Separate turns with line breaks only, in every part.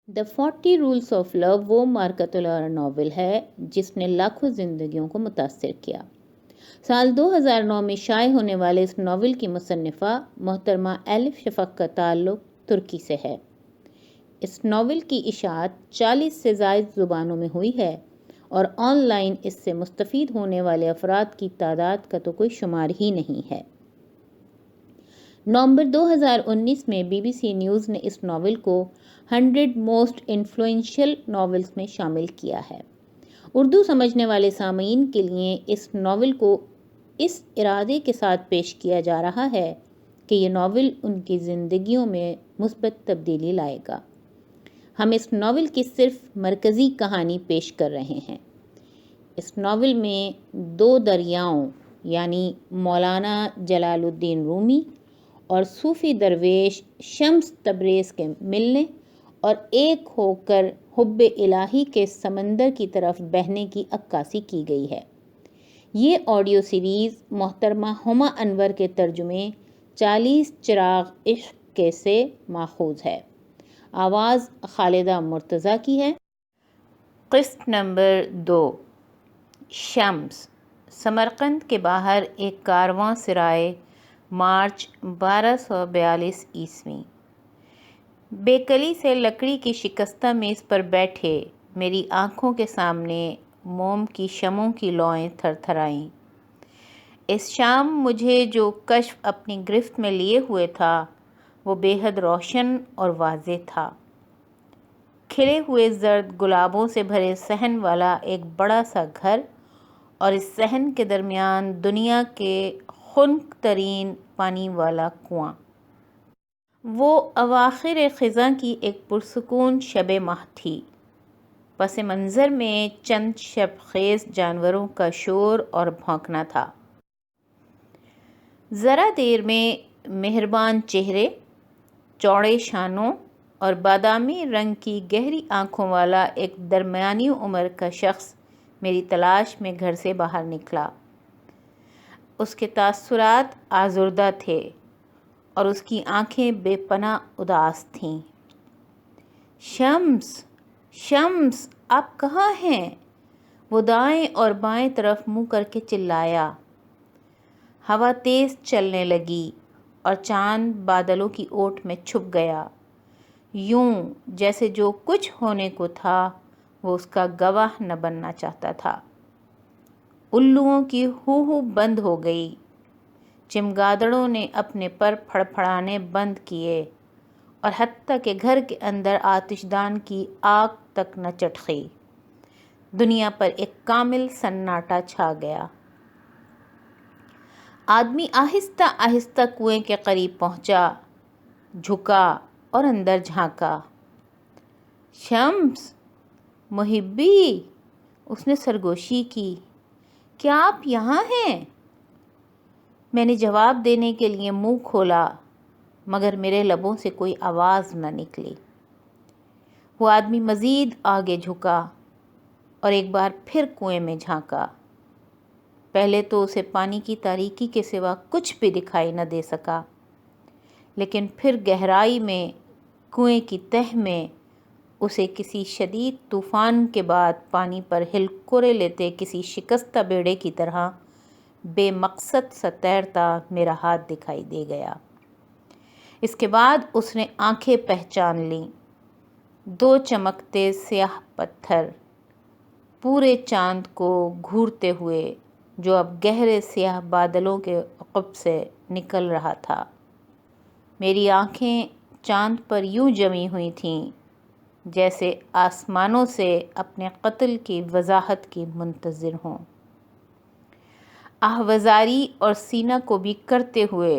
The 40 rules of لو وہ مارکتولارا novel ہے جس نے لاکھوں زندگیوں کو متاثر کیا۔ سال 2009 میں شائع ہونے والے اس ناول کی مصنفہ محترمہ ایلف شفق کا تعلق ترکی سے ہے۔ اس ناول کی اشاعت 40 سے زائد زبانوں میں ہوئی ہے اور آن لائن اس سے مستفید ہونے والے افراد کی تعداد کا تو کوئی شمار ہی نہیں ہے۔ نومبر 2019 میں بی بی سی نیوز نے اس ناول کو 100 موسٹ انفلوئنشل ناولز میں شامل کیا ہے۔ اردو سمجھنے والے سامعین کے لیے اس ناول کو اس ارادے کے ساتھ پیش کیا جا رہا ہے کہ یہ ناول ان کی زندگیوں میں مثبت تبدیلی لائے گا۔ ہم اس ناول کی صرف مرکزی کہانی پیش کر رہے ہیں۔ اس ناول میں 2 دریاؤں یعنی مولانا جلال الدین رومی اور صوفی درویش شمس تبریز کے ملنے اور ایک ہو کر حب الہی کے سمندر کی طرف بہنے کی عکاسی کی گئی ہے۔ یہ آڈیو سیریز محترمہ ہما انور کے ترجمے 40 چراغ عشق کے سے ماخوذ ہے۔ آواز خالدہ مرتضیٰ کی ہے۔ قسط نمبر 2 شمس۔ سمرقند کے باہر ایک کارواں سرائے، مارچ 1242 عیسوی۔ بیکلی سے لکڑی کی شکستہ میز پر بیٹھے میری آنکھوں کے سامنے موم کی شمعوں کی لوئیں تھر تھرائیں۔ اس شام مجھے جو کشف اپنی گرفت میں لیے ہوئے تھا وہ بے حد روشن اور واضح تھا۔ کھلے ہوئے زرد گلابوں سے بھرے صحن والا ایک بڑا سا گھر اور اس صحن کے درمیان دنیا کے خنک ترین پانی والا کنواں۔ وہ اواخر خزاں کی ایک پرسکون شب ماہ تھی۔ پس منظر میں چند شب خیز جانوروں کا شور اور بھونکنا تھا۔ ذرا دیر میں مہربان چہرے، چوڑے شانوں اور بادامی رنگ کی گہری آنکھوں والا ایک درمیانی عمر کا شخص میری تلاش میں گھر سے باہر نکلا۔ اس کے تاثرات آزردہ تھے اور اس کی آنکھیں بے پناہ اداس تھیں۔ شمس، شمس، آپ کہاں ہیں؟ وہ دائیں اور بائیں طرف منہ کر کے چلایا۔ ہوا تیز چلنے لگی اور چاند بادلوں کی اوٹ میں چھپ گیا، یوں جیسے جو کچھ ہونے کو تھا وہ اس کا گواہ نہ بننا چاہتا تھا۔ الوؤں کی ہو ہو بند ہو گئی، چمگادڑوں نے اپنے پر پھڑ پھڑانے بند کیے اور حتیٰ کہ گھر کے اندر آتش دان کی آگ تک نہ چٹخی۔ دنیا پر ایک کامل سناٹا چھا گیا۔ آدمی آہستہ آہستہ کنویں کے قریب پہنچا، جھکا اور اندر جھانکا۔ شمس، محبی، اس نے سرگوشی کی، کیا آپ یہاں ہیں؟ میں نے جواب دینے کے لیے منہ کھولا مگر میرے لبوں سے کوئی آواز نہ نکلی۔ وہ آدمی مزید آگے جھکا اور ایک بار پھر کنویں میں جھانکا۔ پہلے تو اسے پانی کی تاریکی کے سوا کچھ بھی دکھائی نہ دے سکا، لیکن پھر گہرائی میں کنویں کی تہہ میں اسے کسی شدید طوفان کے بعد پانی پر ہلکورے لیتے کسی شکستہ بیڑے کی طرح بے مقصد سا تیرتا میرا ہاتھ دکھائی دے گیا۔ اس کے بعد اس نے آنکھیں پہچان لیں، 2 چمکتے سیاہ پتھر، پورے چاند کو گھورتے ہوئے جو اب گہرے سیاہ بادلوں کے عقب سے نکل رہا تھا۔ میری آنکھیں چاند پر یوں جمی ہوئی تھیں جیسے آسمانوں سے اپنے قتل کی وضاحت کی منتظر ہوں۔ آہوازاری اور سینہ کو بھی کرتے ہوئے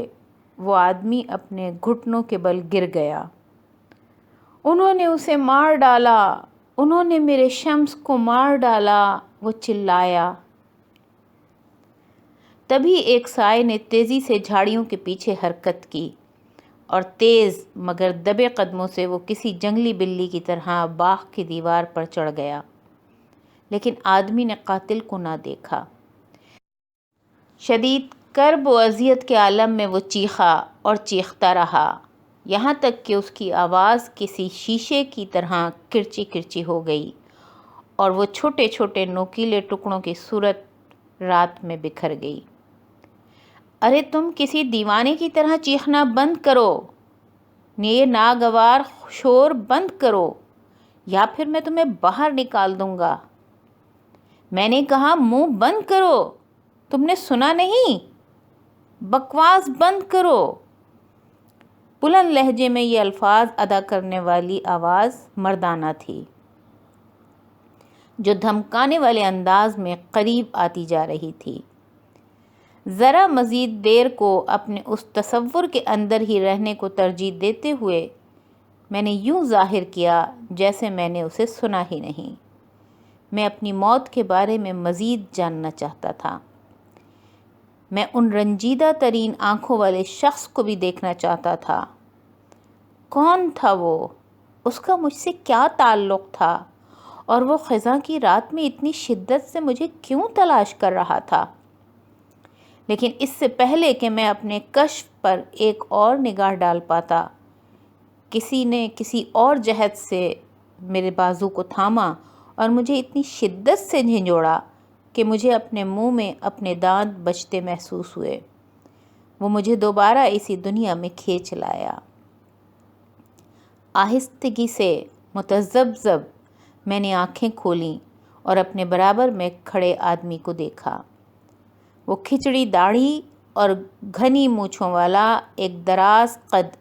وہ آدمی اپنے گھٹنوں کے بل گر گیا۔ انہوں نے اسے مار ڈالا، انہوں نے میرے شمس کو مار ڈالا، وہ چلایا۔ تبھی ایک سائے نے تیزی سے جھاڑیوں کے پیچھے حرکت کی اور تیز مگر دبے قدموں سے وہ کسی جنگلی بلی کی طرح باغ کی دیوار پر چڑھ گیا، لیکن آدمی نے قاتل کو نہ دیکھا۔ شدید کرب و اذیت کے عالم میں وہ چیخا اور چیختا رہا، یہاں تک کہ اس کی آواز کسی شیشے کی طرح کرچی کرچی ہو گئی اور وہ چھوٹے چھوٹے نوکیلے ٹکڑوں کی صورت رات میں بکھر گئی۔ ارے تم کسی دیوانے کی طرح چیخنا بند کرو، یہ ناگوار شور بند کرو، یا پھر میں تمہیں باہر نکال دوں گا۔ میں نے کہا منہ بند کرو، تم نے سنا نہیں؟ بکواس بند کرو۔ بلند لہجے میں یہ الفاظ ادا کرنے والی آواز مردانہ تھی، جو دھمکانے والے انداز میں قریب آتی جا رہی تھی۔ ذرا مزید دیر کو اپنے اس تصور کے اندر ہی رہنے کو ترجیح دیتے ہوئے میں نے یوں ظاہر کیا جیسے میں نے اسے سنا ہی نہیں۔ میں اپنی موت کے بارے میں مزید جاننا چاہتا تھا۔ میں ان رنجیدہ ترین آنکھوں والے شخص کو بھی دیکھنا چاہتا تھا۔ کون تھا وہ؟ اس کا مجھ سے کیا تعلق تھا؟ اور وہ خزاں کی رات میں اتنی شدت سے مجھے کیوں تلاش کر رہا تھا؟ لیکن اس سے پہلے کہ میں اپنے کشف پر ایک اور نگاہ ڈال پاتا، کسی نے کسی اور جہت سے میرے بازو کو تھاما اور مجھے اتنی شدت سے جھنجھوڑا کہ مجھے اپنے منہ میں اپنے دانت بجتے محسوس ہوئے۔ وہ مجھے دوبارہ اسی دنیا میں کھینچ لایا۔ آہستگی سے متذبذب میں نے آنکھیں کھولیں اور اپنے برابر میں کھڑے آدمی کو دیکھا۔ وہ کھچڑی داڑھی اور گھنی مونچھوں والا ایک دراز قد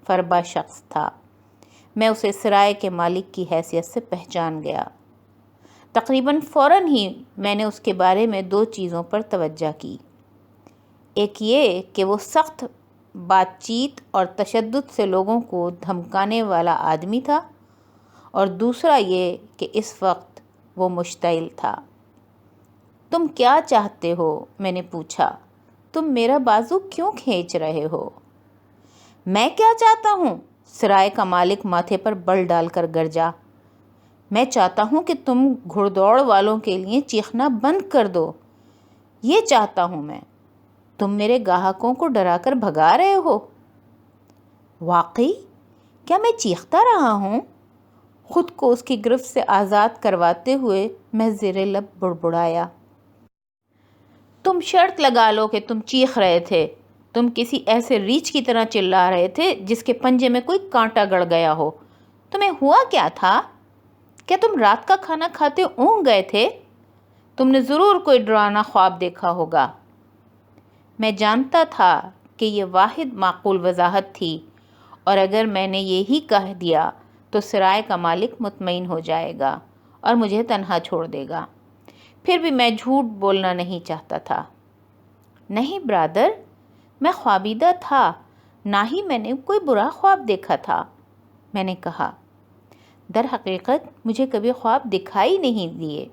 فربا شخص تھا۔ میں اسے سرائے کے مالک کی حیثیت سے پہچان گیا۔ تقریباً فوراً ہی میں نے اس کے بارے میں دو چیزوں پر توجہ کی۔ ایک یہ کہ وہ سخت بات چیت اور تشدد سے لوگوں کو دھمکانے والا آدمی تھا، اور دوسرا یہ کہ اس وقت وہ مشتعل تھا۔ تم کیا چاہتے ہو؟ میں نے پوچھا۔ تم میرا بازو کیوں کھینچ رہے ہو؟ میں کیا چاہتا ہوں؟ سرائے کا مالک ماتھے پر بل ڈال کر گرجا۔ میں چاہتا ہوں کہ تم گھڑ دوڑ والوں کے لیے چیخنا بند کر دو۔ یہ چاہتا ہوں میں۔ تم میرے گاہکوں کو ڈرا کر بھگا رہے ہو۔ واقعی؟ کیا میں چیختا رہا ہوں؟ خود کو اس کی گرفت سے آزاد کرواتے ہوئے میں زیر لب بڑبڑایا۔ تم شرط لگا لو کہ تم چیخ رہے تھے۔ تم کسی ایسے ریچھ کی طرح چلا رہے تھے جس کے پنجے میں کوئی کانٹا گڑ گیا ہو۔ تمہیں ہوا کیا تھا؟ کیا تم رات کا کھانا کھاتے اونگ گئے تھے؟ تم نے ضرور کوئی ڈرانا خواب دیکھا ہوگا۔ میں جانتا تھا کہ یہ واحد معقول وضاحت تھی، اور اگر میں نے یہی کہہ دیا تو سرائے کا مالک مطمئن ہو جائے گا اور مجھے تنہا چھوڑ دے گا۔ پھر بھی میں جھوٹ بولنا نہیں چاہتا تھا۔ نہیں برادر، میں خوابیدہ تھا، نہ ہی میں نے کوئی برا خواب دیکھا تھا، میں نے کہا۔ در حقیقت مجھے کبھی خواب دکھائی نہیں دیے۔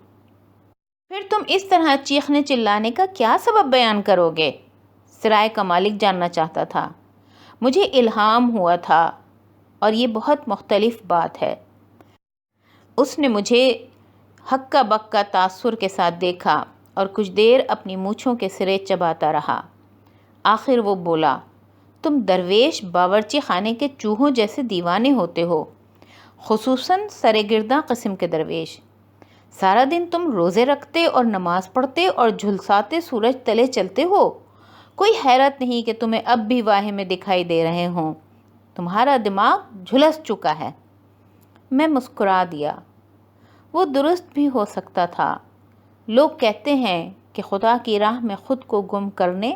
پھر تم اس طرح چیخنے چلانے کا کیا سبب بیان کرو گے؟ سرائے کا مالک جاننا چاہتا تھا۔ مجھے الہام ہوا تھا، اور یہ بہت مختلف بات ہے۔ اس نے مجھے ہکا بکا تاثر کے ساتھ دیکھا اور کچھ دیر اپنی مونچھوں کے سرے چباتا رہا۔ آخر وہ بولا، تم درویش باورچی خانے کے چوہوں جیسے دیوانے ہوتے ہو، خصوصاً سرگرداں قسم کے درویش۔ سارا دن تم روزے رکھتے اور نماز پڑھتے اور جھلساتے سورج تلے چلتے ہو۔ کوئی حیرت نہیں کہ تمہیں اب بھی واہمے دکھائی دے رہے ہوں۔ تمہارا دماغ جھلس چکا ہے۔ میں مسکرا دیا۔ وہ درست بھی ہو سکتا تھا۔ لوگ کہتے ہیں کہ خدا کی راہ میں خود کو گم کرنے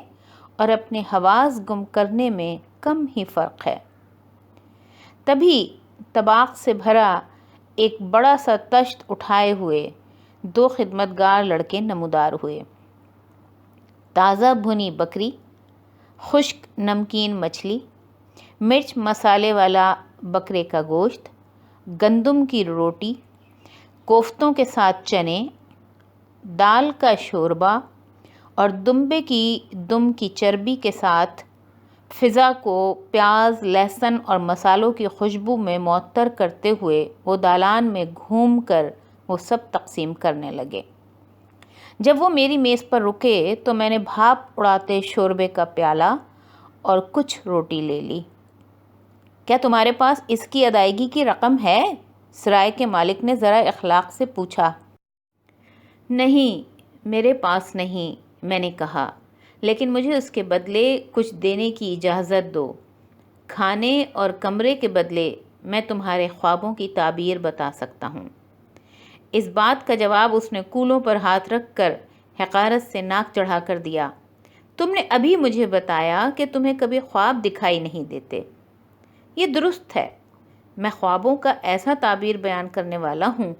اور اپنے حواس گم کرنے میں کم ہی فرق ہے۔ تبھی طباق سے بھرا ایک بڑا سا تشت اٹھائے ہوئے دو خدمتگار لڑکے نمودار ہوئے۔ تازہ بھنی بکری، خشک نمکین مچھلی، مرچ مسالے والا بکرے کا گوشت، گندم کی روٹی، کوفتوں کے ساتھ چنے، دال کا شوربہ اور دمبے کی دم کی چربی کے ساتھ فضا کو پیاز، لہسن اور مسالوں کی خوشبو میں معطر کرتے ہوئے وہ دالان میں گھوم کر وہ سب تقسیم کرنے لگے۔ جب وہ میری میز پر رکے تو میں نے بھاپ اڑاتے شوربے کا پیالہ اور کچھ روٹی لے لی۔ کیا تمہارے پاس اس کی ادائیگی کی رقم ہے؟ سرائے کے مالک نے ذرا اخلاق سے پوچھا۔ نہیں، میرے پاس نہیں، میں نے کہا، لیکن مجھے اس کے بدلے کچھ دینے کی اجازت دو۔ کھانے اور کمرے کے بدلے میں تمہارے خوابوں کی تعبیر بتا سکتا ہوں۔ اس بات کا جواب اس نے کولوں پر ہاتھ رکھ کر حقارت سے ناک چڑھا کر دیا۔ تم نے ابھی مجھے بتایا کہ تمہیں کبھی خواب دکھائی نہیں دیتے۔ یہ درست ہے، میں خوابوں کا ایسا تعبیر بیان کرنے والا ہوں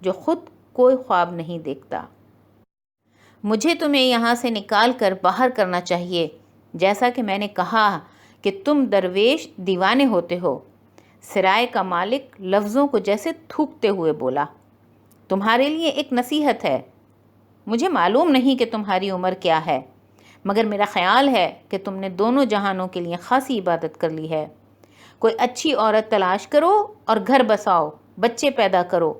جو خود کوئی خواب نہیں دیکھتا۔ مجھے تمہیں یہاں سے نکال کر باہر کرنا چاہیے، جیسا کہ میں نے کہا کہ تم درویش دیوانے ہوتے ہو۔ سرائے کا مالک لفظوں کو جیسے تھوکتے ہوئے بولا۔ تمہارے لیے ایک نصیحت ہے۔ مجھے معلوم نہیں کہ تمہاری عمر کیا ہے، مگر میرا خیال ہے کہ تم نے دونوں جہانوں کے لیے خاصی عبادت کر لی ہے۔ کوئی اچھی عورت تلاش کرو اور گھر بساؤ، بچے پیدا کرو،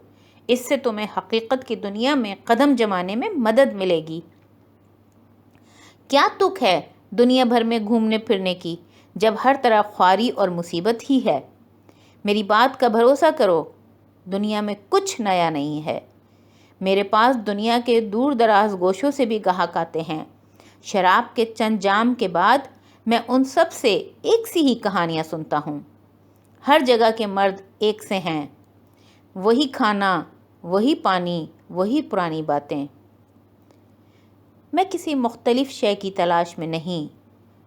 اس سے تمہیں حقیقت کی دنیا میں قدم جمانے میں مدد ملے گی۔ کیا تک ہے دنیا بھر میں گھومنے پھرنے کی جب ہر طرف خواری اور مصیبت ہی ہے؟ میری بات کا بھروسہ کرو، دنیا میں کچھ نیا نہیں ہے۔ میرے پاس دنیا کے دور دراز گوشوں سے بھی گاہک آتے ہیں۔ شراب کے چند جام کے بعد میں ان سب سے ایک سی ہی کہانیاں سنتا ہوں۔ ہر جگہ کے مرد ایک سے ہیں، وہی کھانا، وہی پانی، وہی پرانی باتیں۔ میں کسی مختلف شے کی تلاش میں نہیں،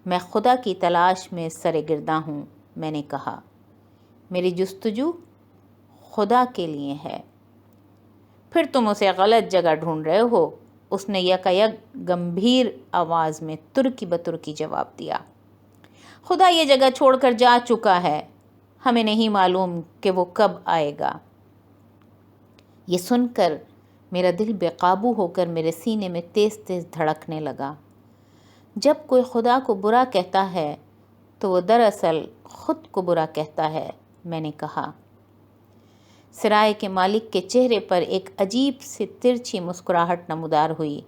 میں خدا کی تلاش میں سرگرداں ہوں، میں نے کہا۔ میری جستجو خدا کے لیے ہے۔ پھر تم اسے غلط جگہ ڈھونڈ رہے ہو، اس نے یکایک گمبھیر آواز میں ترکی بترکی جواب دیا۔ خدا یہ جگہ چھوڑ کر جا چکا ہے، ہمیں نہیں معلوم کہ وہ کب آئے گا۔ یہ سن کر میرا دل بے قابو ہو کر میرے سینے میں تیز تیز دھڑکنے لگا۔ جب کوئی خدا کو برا کہتا ہے تو وہ دراصل خود کو برا کہتا ہے، میں نے کہا۔ سرائے کے مالک کے چہرے پر ایک عجیب سی ترچھی مسکراہٹ نمودار ہوئی۔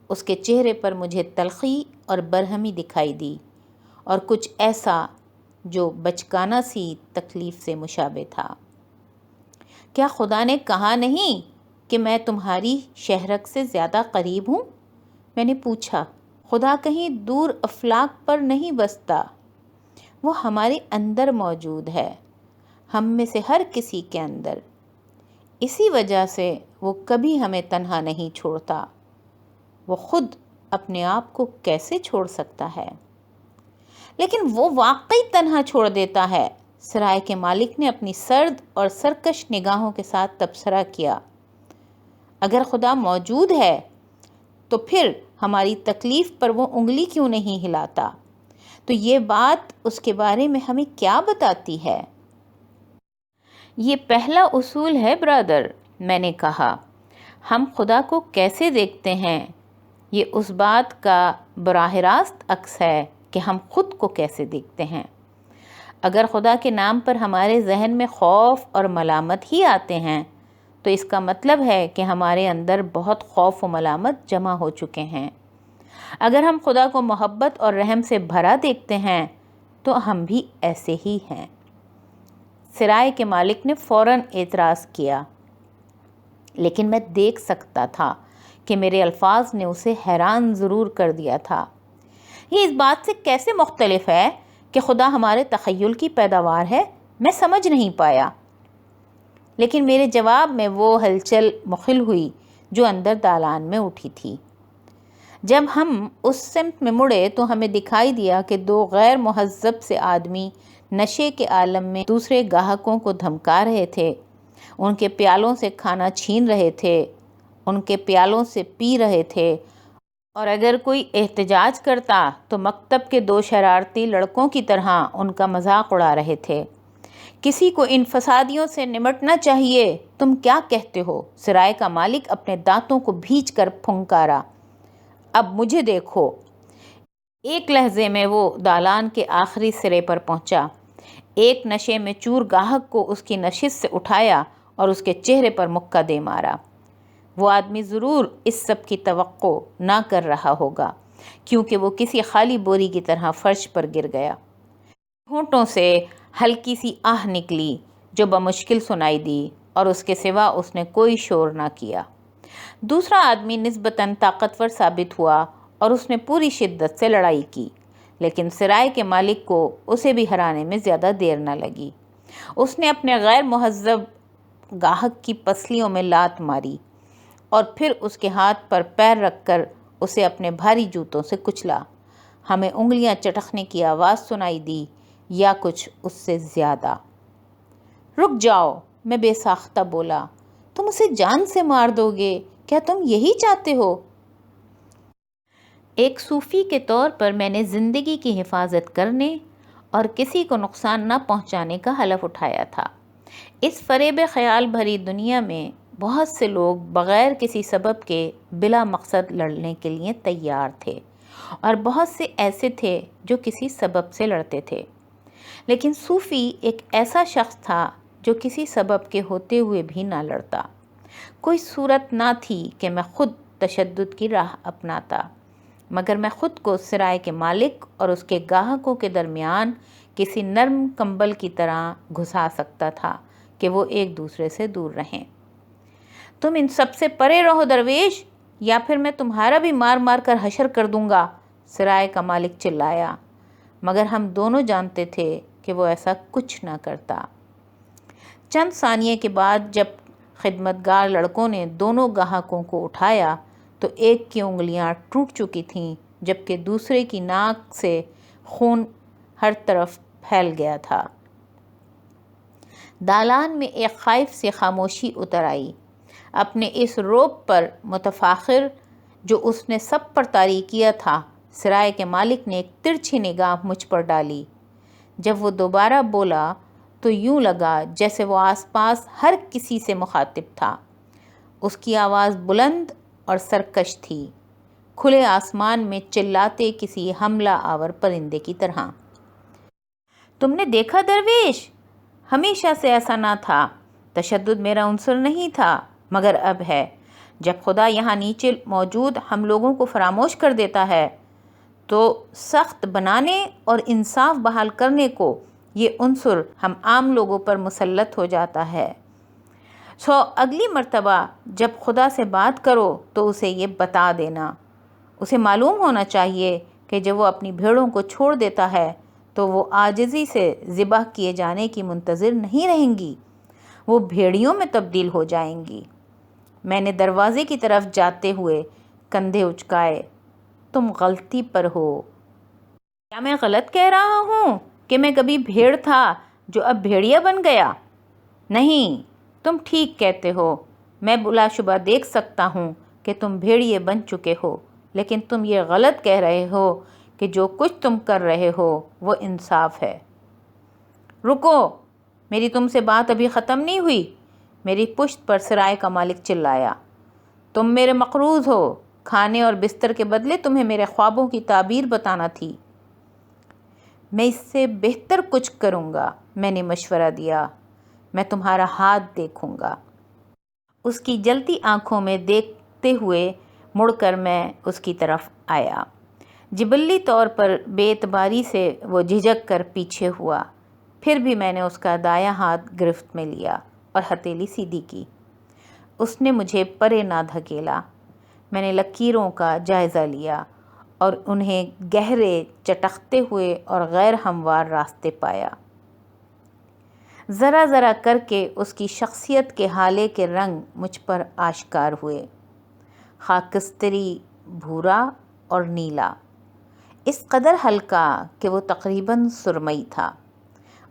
اس کے چہرے پر مجھے تلخی اور برہمی دکھائی دی، اور کچھ ایسا جو بچکانہ سی تکلیف سے مشابہ تھا۔ کیا خدا نے کہا نہیں کہ میں تمہاری شہرک سے زیادہ قریب ہوں؟ میں نے پوچھا۔ خدا کہیں دور افلاک پر نہیں بستا، وہ ہمارے اندر موجود ہے، ہم میں سے ہر کسی کے اندر۔ اسی وجہ سے وہ کبھی ہمیں تنہا نہیں چھوڑتا۔ وہ خود اپنے آپ کو کیسے چھوڑ سکتا ہے؟ لیکن وہ واقعی تنہا چھوڑ دیتا ہے، سرائے کے مالک نے اپنی سرد اور سرکش نگاہوں کے ساتھ تبصرہ کیا۔ اگر خدا موجود ہے تو پھر ہماری تکلیف پر وہ انگلی کیوں نہیں ہلاتا؟ تو یہ بات اس کے بارے میں ہمیں کیا بتاتی ہے؟ یہ پہلا اصول ہے برادر، میں نے کہا۔ ہم خدا کو کیسے دیکھتے ہیں، یہ اس بات کا براہ راست عکس ہے کہ ہم خود کو کیسے دیکھتے ہیں۔ اگر خدا کے نام پر ہمارے ذہن میں خوف اور ملامت ہی آتے ہیں تو اس کا مطلب ہے کہ ہمارے اندر بہت خوف و ملامت جمع ہو چکے ہیں۔ اگر ہم خدا کو محبت اور رحم سے بھرا دیکھتے ہیں تو ہم بھی ایسے ہی ہیں۔ سرائے کے مالک نے فوراً اعتراض کیا، لیکن میں دیکھ سکتا تھا کہ میرے الفاظ نے اسے حیران ضرور کر دیا تھا۔ یہ اس بات سے کیسے مختلف ہے کہ خدا ہمارے تخیل کی پیداوار ہے؟ میں سمجھ نہیں پایا۔ لیکن میرے جواب میں وہ ہلچل مخل ہوئی جو اندر دالان میں اٹھی تھی۔ جب ہم اس سمت میں مڑے تو ہمیں دکھائی دیا کہ دو غیر مہذب سے آدمی نشے کے عالم میں دوسرے گاہکوں کو دھمکا رہے تھے، ان کے پیالوں سے کھانا چھین رہے تھے، ان کے پیالوں سے پی رہے تھے، اور اگر کوئی احتجاج کرتا تو مکتب کے دو شرارتی لڑکوں کی طرح ان کا مذاق اڑا رہے تھے۔ کسی کو ان فسادیوں سے نمٹنا چاہیے، تم کیا کہتے ہو؟ سرائے کا مالک اپنے دانتوں کو بھینچ کر پھنکارا۔ اب مجھے دیکھو۔ ایک لہجے میں وہ دالان کے آخری سرے پر پہنچا، ایک نشے میں چور گاہک کو اس کی نشست سے اٹھایا اور اس کے چہرے پر مکہ دے مارا۔ وہ آدمی ضرور اس سب کی توقع نہ کر رہا ہوگا، کیونکہ وہ کسی خالی بوری کی طرح فرش پر گر گیا۔ ہونٹوں سے ہلکی سی آہ نکلی جو بمشکل سنائی دی اور اس کے سوا اس نے کوئی شور نہ کیا۔ دوسرا آدمی نسبتاً طاقتور ثابت ہوا اور اس نے پوری شدت سے لڑائی کی، لیکن سرائے کے مالک کو اسے بھی ہرانے میں زیادہ دیر نہ لگی۔ اس نے اپنے غیر مہذب گاہک کی پسلیوں میں لات ماری اور پھر اس کے ہاتھ پر پیر رکھ کر اسے اپنے بھاری جوتوں سے کچلا۔ ہمیں انگلیاں چٹکنے کی آواز سنائی دی یا کچھ اس سے زیادہ۔ رک جاؤ، میں بے ساختہ بولا، تم اسے جان سے مار دو گے، کیا تم یہی چاہتے ہو؟ ایک صوفی کے طور پر میں نے زندگی کی حفاظت کرنے اور کسی کو نقصان نہ پہنچانے کا حلف اٹھایا تھا۔ اس فریب خیال بھری دنیا میں بہت سے لوگ بغیر کسی سبب کے بلا مقصد لڑنے کے لیے تیار تھے، اور بہت سے ایسے تھے جو کسی سبب سے لڑتے تھے۔ لیکن صوفی ایک ایسا شخص تھا جو کسی سبب کے ہوتے ہوئے بھی نہ لڑتا۔ کوئی صورت نہ تھی کہ میں خود تشدد کی راہ اپناتا، مگر میں خود کو سرائے کے مالک اور اس کے گاہکوں کے درمیان کسی نرم کمبل کی طرح گھسا سکتا تھا کہ وہ ایک دوسرے سے دور رہیں۔ تم ان سب سے پرے رہو درویش، یا پھر میں تمہارا بھی مار مار کر حشر کر دوں گا، سرائے کا مالک چلایا، مگر ہم دونوں جانتے تھے کہ وہ ایسا کچھ نہ کرتا۔ چند ثانیے کے بعد جب خدمتگار لڑکوں نے دونوں گاہکوں کو اٹھایا تو ایک کی انگلیاں ٹوٹ چکی تھیں، جبکہ دوسرے کی ناک سے خون ہر طرف پھیل گیا تھا۔ دالان میں ایک خائف سی خاموشی اتر آئی۔ اپنے اس روب پر متفاخر جو اس نے سب پر طاری کیا تھا، سرائے کے مالک نے ایک ترچھی نگاہ مجھ پر ڈالی۔ جب وہ دوبارہ بولا تو یوں لگا جیسے وہ آس پاس ہر کسی سے مخاطب تھا۔ اس کی آواز بلند اور سرکش تھی، کھلے آسمان میں چلاتے کسی حملہ آور پرندے کی طرح۔ تم نے دیکھا درویش، ہمیشہ سے ایسا نہ تھا۔ تشدد میرا عنصر نہیں تھا، مگر اب ہے۔ جب خدا یہاں نیچے موجود ہم لوگوں کو فراموش کر دیتا ہے تو سخت بنانے اور انصاف بحال کرنے کو یہ عنصر ہم عام لوگوں پر مسلط ہو جاتا ہے۔ سو اگلی مرتبہ جب خدا سے بات کرو تو اسے یہ بتا دینا۔ اسے معلوم ہونا چاہیے کہ جب وہ اپنی بھیڑوں کو چھوڑ دیتا ہے تو وہ عاجزی سے ذبح کیے جانے کی منتظر نہیں رہیں گی، وہ بھیڑیوں میں تبدیل ہو جائیں گی۔ میں نے دروازے کی طرف جاتے ہوئے کندھے اچکائے۔ تم غلطی پر ہو۔ کیا میں غلط کہہ رہا ہوں کہ میں کبھی بھیڑ تھا جو اب بھیڑیا بن گیا؟ نہیں، تم ٹھیک کہتے ہو۔ میں بلا شبہ دیکھ سکتا ہوں کہ تم بھیڑیے بن چکے ہو، لیکن تم یہ غلط کہہ رہے ہو کہ جو کچھ تم کر رہے ہو وہ انصاف ہے۔ رکو، میری تم سے بات ابھی ختم نہیں ہوئی، میری پشت پر سرائے کا مالک چلایا۔ تم میرے مقروض ہو، کھانے اور بستر کے بدلے تمہیں میرے خوابوں کی تعبیر بتانا تھی۔ میں اس سے بہتر کچھ کروں گا، میں نے مشورہ دیا، میں تمہارا ہاتھ دیکھوں گا۔ اس کی جلتی آنکھوں میں دیکھتے ہوئے مڑ کر میں اس کی طرف آیا۔ جبلی طور پر بے اعتباری سے وہ جھجک کر پیچھے ہوا، پھر بھی میں نے اس کا دایاں ہاتھ گرفت میں لیا اور ہتھیلی سیدھی کی۔ اس نے مجھے پرے نہ دھکیلا۔ میں نے لکیروں کا جائزہ لیا اور انہیں گہرے، چٹکتے ہوئے اور غیر ہموار راستے پایا۔ ذرا ذرا کر کے اس کی شخصیت کے حالے کے رنگ مجھ پر آشکار ہوئے، خاکستری، بھورا اور نیلا، اس قدر ہلکا کہ وہ تقریباً سرمئی تھا۔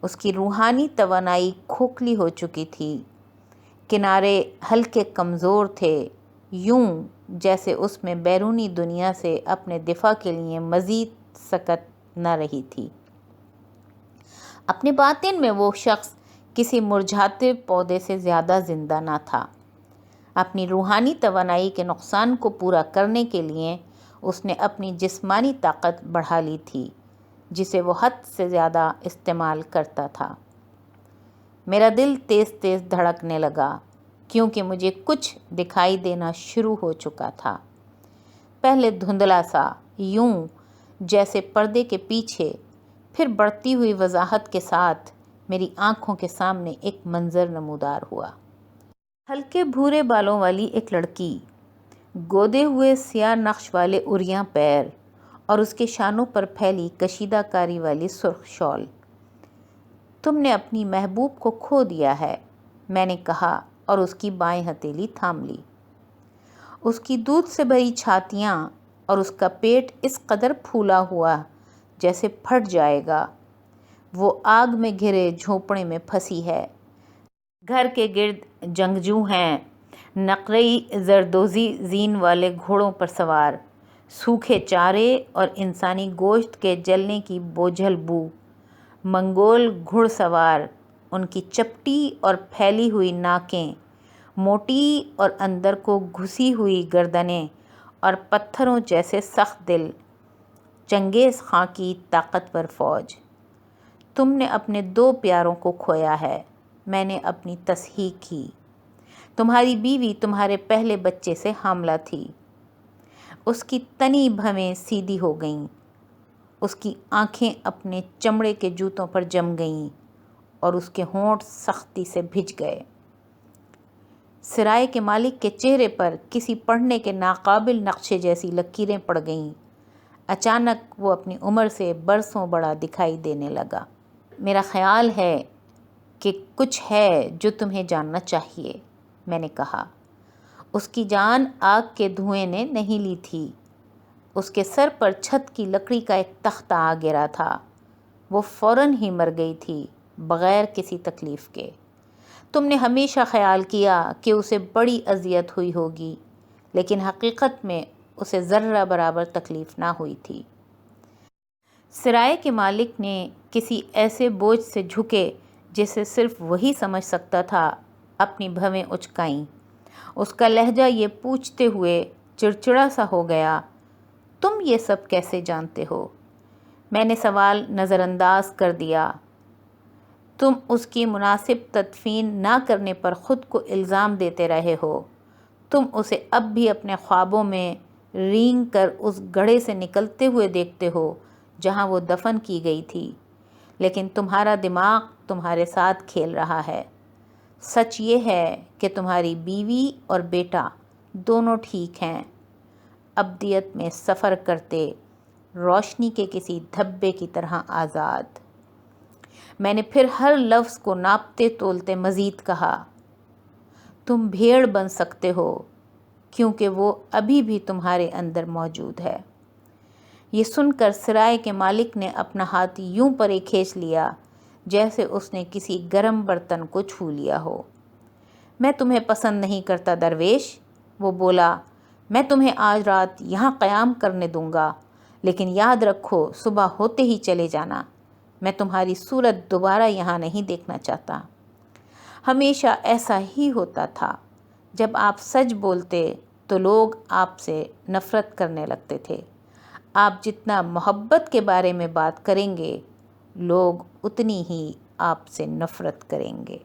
اس کی روحانی توانائی کھوکھلی ہو چکی تھی، کنارے ہلکے کمزور تھے، یوں جیسے اس میں بیرونی دنیا سے اپنے دفاع کے لیے مزید سکت نہ رہی تھی۔ اپنے باطن میں وہ شخص کسی مرجھاتے پودے سے زیادہ زندہ نہ تھا۔ اپنی روحانی توانائی کے نقصان کو پورا کرنے کے لیے اس نے اپنی جسمانی طاقت بڑھا لی تھی، جسے وہ حد سے زیادہ استعمال کرتا تھا۔ میرا دل تیز تیز دھڑکنے لگا، کیونکہ مجھے کچھ دکھائی دینا شروع ہو چکا تھا۔ پہلے دھندلا سا، یوں جیسے پردے کے پیچھے، پھر بڑھتی ہوئی وضاحت کے ساتھ، میری آنکھوں کے سامنے ایک منظر نمودار ہوا۔ ہلکے بھورے بالوں والی ایک لڑکی، گودے ہوئے سیاہ نقش والے عریاں پیر اور اس کے شانوں پر پھیلی کشیدہ کاری والی سرخ شال۔ تم نے اپنی محبوب کو کھو دیا ہے، میں نے کہا اور اس کی بائیں ہتھیلی تھام لی۔ اس کی دودھ سے بھری چھاتیاں اور اس کا پیٹ اس قدر پھولا ہوا جیسے پھٹ جائے گا۔ وہ آگ میں گھرے جھونپڑے میں پھنسی ہے۔ گھر کے گرد جنگجو ہیں، نقرئی زردوزی زین والے گھوڑوں پر سوار، سوکھے چارے اور انسانی گوشت کے جلنے کی بوجھل بو۔ منگول گھڑ سوار، ان کی چپٹی اور پھیلی ہوئی ناکیں، موٹی اور اندر کو گھسی ہوئی گردنیں اور پتھروں جیسے سخت دل، چنگیز خاں کی طاقتور فوج۔ تم نے اپنے 2 پیاروں کو کھویا ہے، میں نے اپنی تصحیح کی۔ تمہاری بیوی تمہارے پہلے بچے سے حاملہ تھی۔ اس کی تنی بھویں سیدھی ہو گئیں، اس کی آنکھیں اپنے چمڑے کے جوتوں پر جم گئیں اور اس کے ہونٹ سختی سے بھج گئے۔ سرائے کے مالک کے چہرے پر کسی پڑھنے کے ناقابل نقشے جیسی لکیریں پڑ گئیں۔ اچانک وہ اپنی عمر سے برسوں بڑا دکھائی دینے لگا۔ میرا خیال ہے کہ کچھ ہے جو تمہیں جاننا چاہیے، میں نے کہا۔ اس کی جان آگ کے دھوئیں نے نہیں لی تھی۔ اس کے سر پر چھت کی لکڑی کا ایک تختہ آ گرا تھا۔ وہ فوراً ہی مر گئی تھی، بغیر کسی تکلیف کے۔ تم نے ہمیشہ خیال کیا کہ اسے بڑی اذیت ہوئی ہوگی، لیکن حقیقت میں اسے ذرہ برابر تکلیف نہ ہوئی تھی۔ سرائے کے مالک نے کسی ایسے بوجھ سے جھکے جسے صرف وہی سمجھ سکتا تھا، اپنی بھویں اچکائیں۔ اس کا لہجہ یہ پوچھتے ہوئے چڑچڑا سا ہو گیا، تم یہ سب کیسے جانتے ہو؟ میں نے سوال نظر انداز کر دیا۔ تم اس کی مناسب تدفین نہ کرنے پر خود کو الزام دیتے رہے ہو۔ تم اسے اب بھی اپنے خوابوں میں رینگ کر اس گڑھے سے نکلتے ہوئے دیکھتے ہو جہاں وہ دفن کی گئی تھی، لیکن تمہارا دماغ تمہارے ساتھ کھیل رہا ہے۔ سچ یہ ہے کہ تمہاری بیوی اور بیٹا دونوں ٹھیک ہیں، ابدیت میں سفر کرتے، روشنی کے کسی دھبے کی طرح آزاد۔ میں نے پھر ہر لفظ کو ناپتے تولتے مزید کہا، تم بھیڑ بن سکتے ہو کیونکہ وہ ابھی بھی تمہارے اندر موجود ہے۔ یہ سن کر سرائے کے مالک نے اپنا ہاتھ یوں پرے کھینچ لیا جیسے اس نے کسی گرم برتن کو چھو لیا ہو۔ میں تمہیں پسند نہیں کرتا درویش، وہ بولا۔ میں تمہیں آج رات یہاں قیام کرنے دوں گا، لیکن یاد رکھو صبح ہوتے ہی چلے جانا۔ میں تمہاری صورت دوبارہ یہاں نہیں دیکھنا چاہتا۔ ہمیشہ ایسا ہی ہوتا تھا، جب آپ سچ بولتے تو لوگ آپ سے نفرت کرنے لگتے تھے۔ آپ جتنا محبت کے بارے میں بات کریں گے، لوگ اتنی ہی آپ سے نفرت کریں گے۔